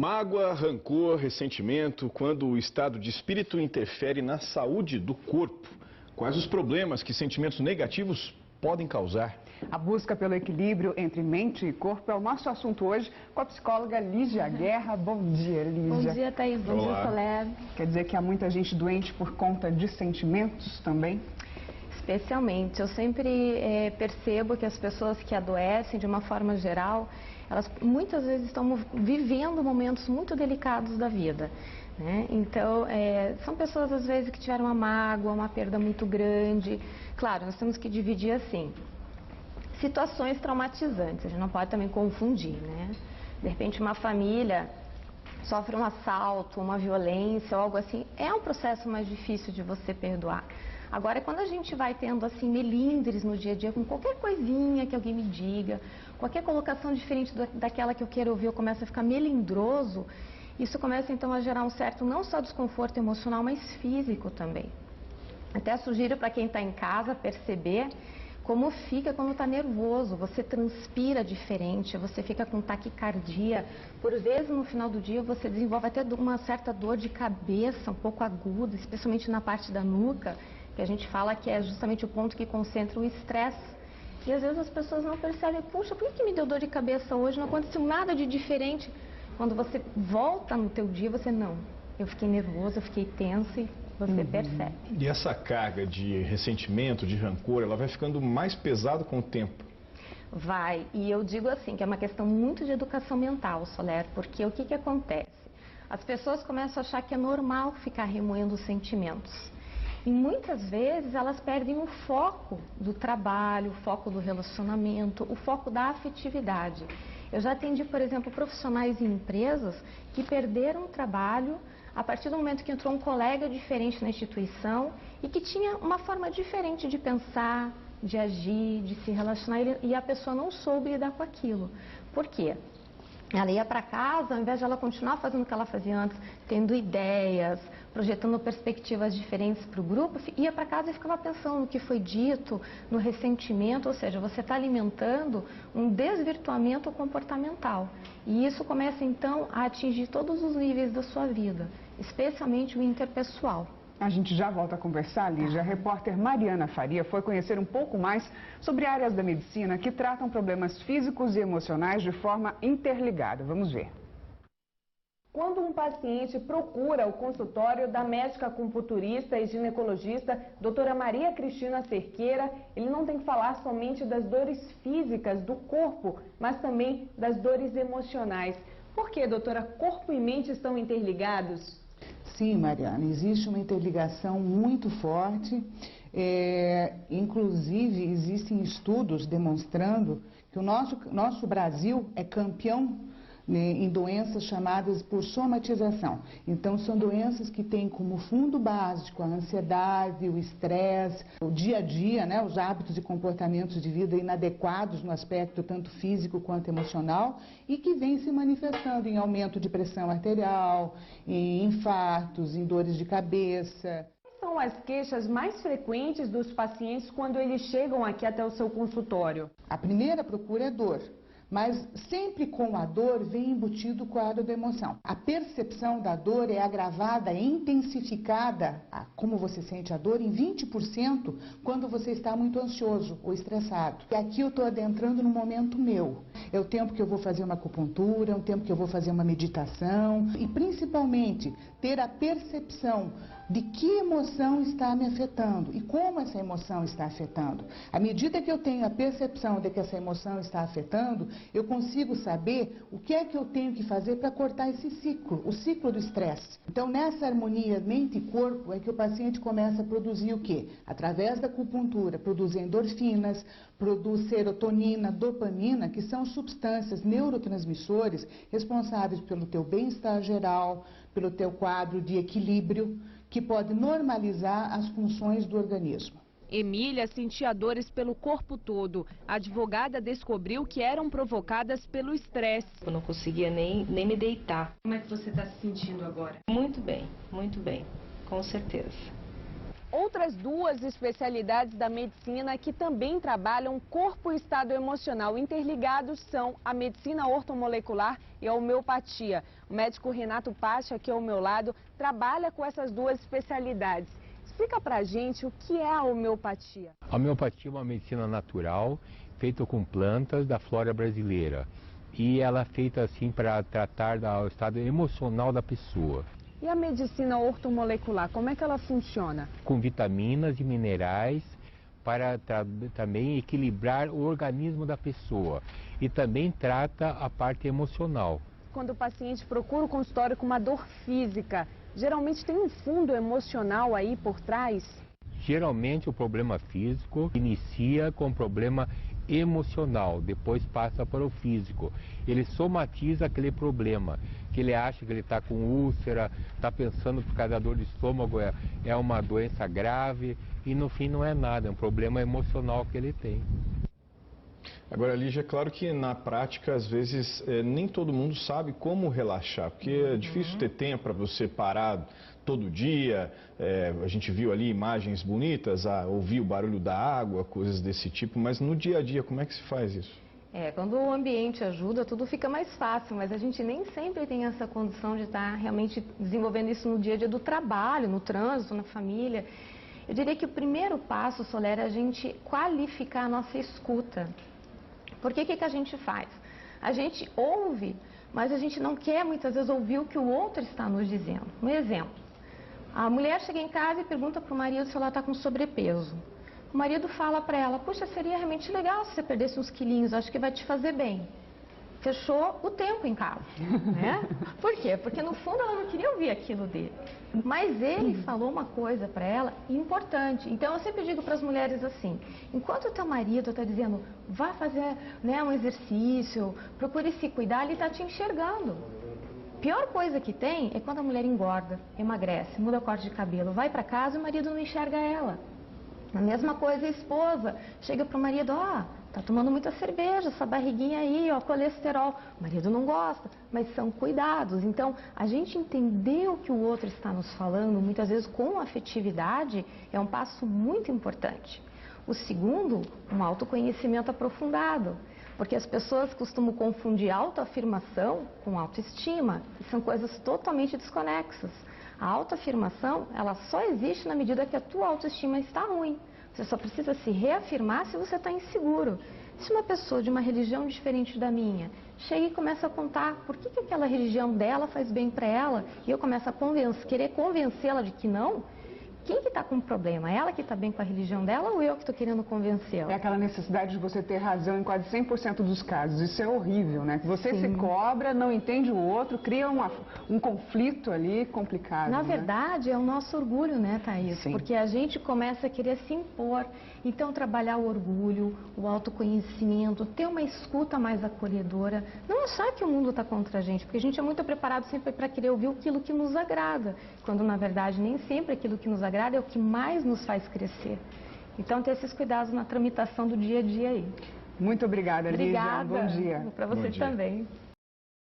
Mágoa, rancor, ressentimento, quando o estado de espírito interfere na saúde do corpo. Quais os problemas que sentimentos negativos podem causar? A busca pelo equilíbrio entre mente e corpo é o nosso assunto hoje com a psicóloga Lígia Guerra. Bom dia, Lígia. Bom dia, Thaís. Bom dia, Soler. Quer dizer que há muita gente doente por conta de sentimentos também? Especialmente. Eu sempre percebo que as pessoas que adoecem, de uma forma geral, elas muitas vezes estão vivendo momentos muito delicados da vida, né? Então, são pessoas às vezes que tiveram uma mágoa, uma perda muito grande. Claro, nós temos que dividir assim, situações traumatizantes, a gente não pode também confundir, né? De repente uma família sofre um assalto, uma violência ou algo assim, é um processo mais difícil de você perdoar. Agora, quando a gente vai tendo assim melindres no dia a dia, com qualquer coisinha que alguém me diga, qualquer colocação diferente daquela que eu quero ouvir, eu começo a ficar melindroso, isso começa então a gerar um certo, não só desconforto emocional, mas físico também. Até sugiro para quem está em casa perceber como fica quando está nervoso, você transpira diferente, você fica com taquicardia, por vezes no final do dia você desenvolve até uma certa dor de cabeça, um pouco aguda, especialmente na parte da nuca, que a gente fala que é justamente o ponto que concentra o estresse. E às vezes as pessoas não percebem, puxa, por que me deu dor de cabeça hoje? Não aconteceu nada de diferente. Quando você volta no teu dia, você não. Eu fiquei nervosa, eu fiquei tensa e você percebe. E essa carga de ressentimento, de rancor, ela vai ficando mais pesada com o tempo? Vai. E eu digo assim, que é uma questão muito de educação mental, Soler, porque o que acontece? As pessoas começam a achar que é normal ficar remoendo os sentimentos. E muitas vezes elas perdem o foco do trabalho, o foco do relacionamento, o foco da afetividade. Eu já atendi, por exemplo, profissionais em empresas que perderam o trabalho a partir do momento que entrou um colega diferente na instituição e que tinha uma forma diferente de pensar, de agir, de se relacionar e a pessoa não soube lidar com aquilo. Por quê? Ela ia para casa, ao invés de ela continuar fazendo o que ela fazia antes, tendo ideias, projetando perspectivas diferentes para o grupo, ia para casa e ficava pensando no que foi dito, no ressentimento, ou seja, você está alimentando um desvirtuamento comportamental. E isso começa então a atingir todos os níveis da sua vida, especialmente o interpessoal. A gente já volta a conversar, Lígia. A repórter Mariana Faria foi conhecer um pouco mais sobre áreas da medicina que tratam problemas físicos e emocionais de forma interligada. Vamos ver. Quando um paciente procura o consultório da médica acupunturista e ginecologista, doutora Maria Cristina Cerqueira, ele não tem que falar somente das dores físicas do corpo, mas também das dores emocionais. Por que, doutora, corpo e mente estão interligados? Sim, Mariana, existe uma interligação muito forte, inclusive existem estudos demonstrando que o nosso Brasil é campeão em doenças chamadas por somatização. Então, são doenças que têm como fundo básico a ansiedade, o estresse, o dia a dia, né, os hábitos e comportamentos de vida inadequados no aspecto tanto físico quanto emocional e que vem se manifestando em aumento de pressão arterial, em infartos, em dores de cabeça. Quais são as queixas mais frequentes dos pacientes quando eles chegam aqui até o seu consultório? A primeira procura é dor. Mas sempre com a dor vem embutido o quadro da emoção. A percepção da dor é agravada, é intensificada, como você sente a dor, em 20% quando você está muito ansioso ou estressado. E aqui eu estou adentrando no momento meu. É o tempo que eu vou fazer uma acupuntura, é o tempo que eu vou fazer uma meditação e principalmente ter a percepção de que emoção está me afetando e como essa emoção está afetando. À medida que eu tenho a percepção de que essa emoção está afetando, eu consigo saber o que é que eu tenho que fazer para cortar esse ciclo, o ciclo do estresse. Então, nessa harmonia mente e corpo é que o paciente começa a produzir o quê? Através da acupuntura, produz endorfinas, produz serotonina, dopamina, que são substâncias neurotransmissores responsáveis pelo teu bem-estar geral, pelo teu quadro de equilíbrio, que pode normalizar as funções do organismo. Emília sentia dores pelo corpo todo. A advogada descobriu que eram provocadas pelo estresse. Eu não conseguia nem me deitar. Como é que você está se sentindo agora? Muito bem, com certeza. Outras duas especialidades da medicina que também trabalham corpo e estado emocional interligados são a medicina ortomolecular e a homeopatia. O médico Renato Pacha, aqui ao meu lado, trabalha com essas duas especialidades. Explica pra gente o que é a homeopatia. A homeopatia é uma medicina natural, feita com plantas da flora brasileira. E ela é feita assim para tratar do estado emocional da pessoa. E a medicina ortomolecular, como é que ela funciona? Com vitaminas e minerais para também equilibrar o organismo da pessoa. E também trata a parte emocional. Quando o paciente procura o consultório com uma dor física, geralmente tem um fundo emocional aí por trás? Geralmente o problema físico inicia com problema emocional, depois passa para o físico. Ele somatiza aquele problema, que ele acha que ele está com úlcera, está pensando que cada dor de estômago é uma doença grave e no fim não é nada, é um problema emocional que ele tem. Agora, Lígia, é claro que na prática, às vezes, nem todo mundo sabe como relaxar, porque é difícil ter tempo para você parar todo dia. A gente viu ali imagens bonitas, ouvir o barulho da água, coisas desse tipo, mas no dia a dia, como é que se faz isso? Quando o ambiente ajuda, tudo fica mais fácil, mas a gente nem sempre tem essa condição de estar realmente desenvolvendo isso no dia a dia do trabalho, no trânsito, na família. Eu diria que o primeiro passo, Soler, é a gente qualificar a nossa escuta. Porque o que a gente faz? A gente ouve, mas a gente não quer muitas vezes ouvir o que o outro está nos dizendo. Um exemplo, a mulher chega em casa e pergunta para o marido se ela está com sobrepeso. O marido fala para ela, puxa, seria realmente legal se você perdesse uns quilinhos, acho que vai te fazer bem. Fechou o tempo em casa, né? Por quê? Porque no fundo ela não queria ouvir aquilo dele. Mas ele falou uma coisa para ela importante. Então eu sempre digo para as mulheres assim, enquanto o teu marido está dizendo, vá fazer, né, um exercício, procure se cuidar, ele está te enxergando. Pior coisa que tem é quando a mulher engorda, emagrece, muda o corte de cabelo, vai para casa e o marido não enxerga ela. A mesma coisa a esposa, chega para o marido, tá tomando muita cerveja, essa barriguinha aí, colesterol. O marido não gosta, mas são cuidados. Então, a gente entender o que o outro está nos falando, muitas vezes com afetividade, é um passo muito importante. O segundo, um autoconhecimento aprofundado. Porque as pessoas costumam confundir autoafirmação com autoestima, e são coisas totalmente desconexas. A autoafirmação, ela só existe na medida que a tua autoestima está ruim. Você só precisa se reafirmar se você está inseguro. Se uma pessoa de uma religião diferente da minha chega e começa a contar por que aquela religião dela faz bem para ela, e eu começo a querer convencê-la de que não, quem que está com o problema? Ela que está bem com a religião dela ou eu que estou querendo convencê-la? É aquela necessidade de você ter razão em quase 100% dos casos. Isso é horrível, né? Você se cobra, não entende o outro, cria um conflito ali complicado. Na verdade, é o nosso orgulho, né, Thaís? Sim. Porque a gente começa a querer se impor. Então, trabalhar o orgulho, o autoconhecimento, ter uma escuta mais acolhedora, não achar que o mundo está contra a gente, porque a gente é muito preparado sempre para querer ouvir aquilo que nos agrada, quando na verdade nem sempre aquilo que nos agrada é o que mais nos faz crescer. Então, ter esses cuidados na tramitação do dia a dia aí. Muito obrigada, Lígia. Obrigada. Bom dia. Para você Bom dia. também.